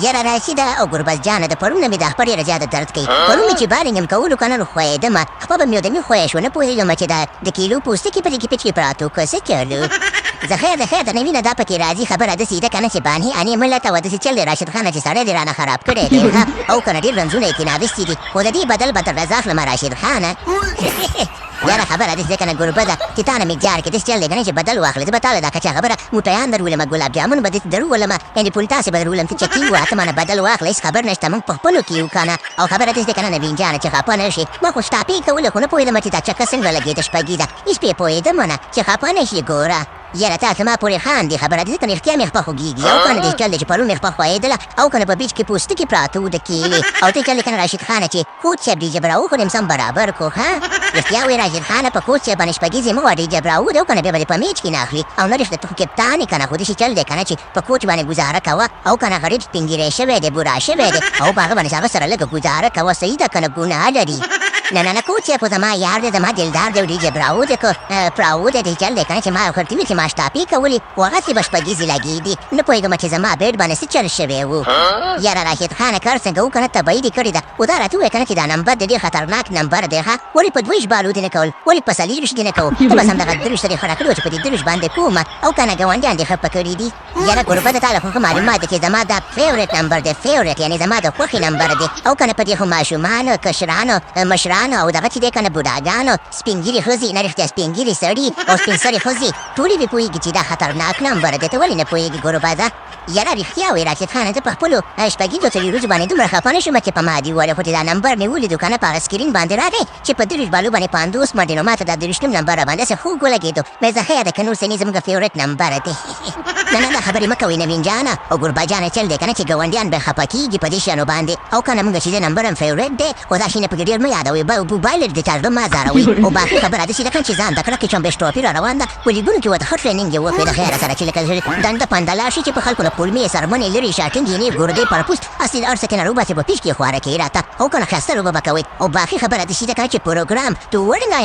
یاره راشده او ګربز جانه د پرون مې د خپل ډېره زیاته درد کوي پرون چې بالینګ م کولو کنه نو خوېدم خپل به مې د مې خوښ ونه پوهېږم چې د کیلو پوستکي په دې کې پټ کې پراتو که څه چلو زه خیر د نوینه دا پکې راځي خبره داسې ده که نه چې بانې انې ملت ته داسې چل دی راشد خانه چې سړی دې رانه خراب کړی دی او که نه ډېر رنځونه یې ترې ناوستي دي خو د دې بدل به تر رضا اخلم راشد خانه یاره خبره داسې ده که نه ګربزه چې تا نه مې جار کې داسې چل دی که نه چې بدل واخلې زه به تا له دا کچه خبره موټیان در ولمه ګلاب جامون به داسې در وولمه یعنې پولتاسې به در ولم ته چکي وه ته مانه بدل واخله هېڅ خبر نشته موږ په خپلو کې یو که نه او خبره داسې ده که نه نوین جانه چې خفه نه شي ما خو شتاپې کوله خو نه پوهېدم چې دا چکه څنګه لګېده شپږیزه هېڅ پې پوهېدم نه چې خفه نه شي ګوره یاره تا زما پورې خاندي خبره دې ځکه نو رښتیا مې خپه خوږېږي او که نه دې چل دی چې پرون مې خپه خوېدله او که نه په بیچ کې پوستکي پراته وو د کیلې او ته چل دی که نه راشد خانه چې کوچ صاحب دې جبراو خو دې سم برابر کو ها رښتیا وایې راشد خانه په کوچ صاحب باندې شپږیزې مه وړې جبراو دی او که نه بیا به دې په میچ کې نه اخلي او نه رښته ته خو کپتان یې که نه خو داسې چل دی که نه چې په کوچ باندې ګزاره کوه او که نه غریب سپین ږیری شوی دی بوډا شوی دی او په هغه باندې هغه سره لږه ګزاره کوه صحیح ده که نه ګناه لري نه کوچ صاحب خو زما یار دی زما دلدار دی او دې جبراو دی که پراو دی دې چل دی که نه چې ما ورته ویل چې ما شتاپې کولې خو هغسې به شپږیزې لګېدي نه پوهېږم چې زما بیډ باندې څه چل شوی و یاره راشد خانه کار څنګه و که نه تبعید یې کړې ده خو دا راته ووایه که نه چې دا نمبر د ډېر خطرناک نمبر دی ښه ولې په 2 ژبالو دې نه کول ولې په 4 دې نه کوو ته بس همدغه 3 دې خړه کړې وه چې په دې 3 باندې کوم او که نه ګاونډیان دې خفه کړي دي یاره ګربزه تا له خو ښه معلومات دی چې زما دا فیورټ نمبر دی فیورټ یعنې زما د خوښې نمبر دی او که نه په دې خو ماشومانو کشرانو مشرانو او دغه چې دی که نه بوډاګانو سپین ږیري ښځې نه رښتیا سپین ږیري سړي او سپین سرې ښځې ټولې به پوهېږي چې دا خطرناک نمبر دی ته ولې نه پوهېږي ګربزه یاره رښتیا وایي راشد خانه زه په خپلو شپږیزو څلورو باندې دومره خفه نه شوم چې په ما دې وویل خو چې دا نمبر مې ولیدو که نه په هغه سکرین باندې راغی چې په 3 ژبالو باندې 50 منډې نو ما ته دا 30 نمبر راباندې داسې خوږ ولګېدو مې زه ښه ده که نور څه نه زموږ فیورټ نمبر دی نه دا خبرې مه کوئ نوین جانه او ګربا جانه چل دی که نه چې ګاونډیان به خفه کېږي په دې شیانو باندې او که نه موږ چې د نمبر هم فیورټ دی خو دا شیونه پکې ډېر مه یادوئ موبایل دې چا زړه مه ازاروئ او باقي خبره داسې ده که چې ځان د کلکې چمبشټوپي را روان ده په لیدونو کې ورته ښه ټرېنینګ یې وکړې د خیره سره چې لکه دنده پنده لاړ شي چې په خلکو له پلمې سرمنې لرې شاټینګ یې نیب ګردې پر پوست اصلي هر څه کې نه روباسې په پیش کې خواره کوي راته او که نه ښایسته روبه به کوئ او باقي خبره داسې ده که نه چې پروګرام تو ورنګه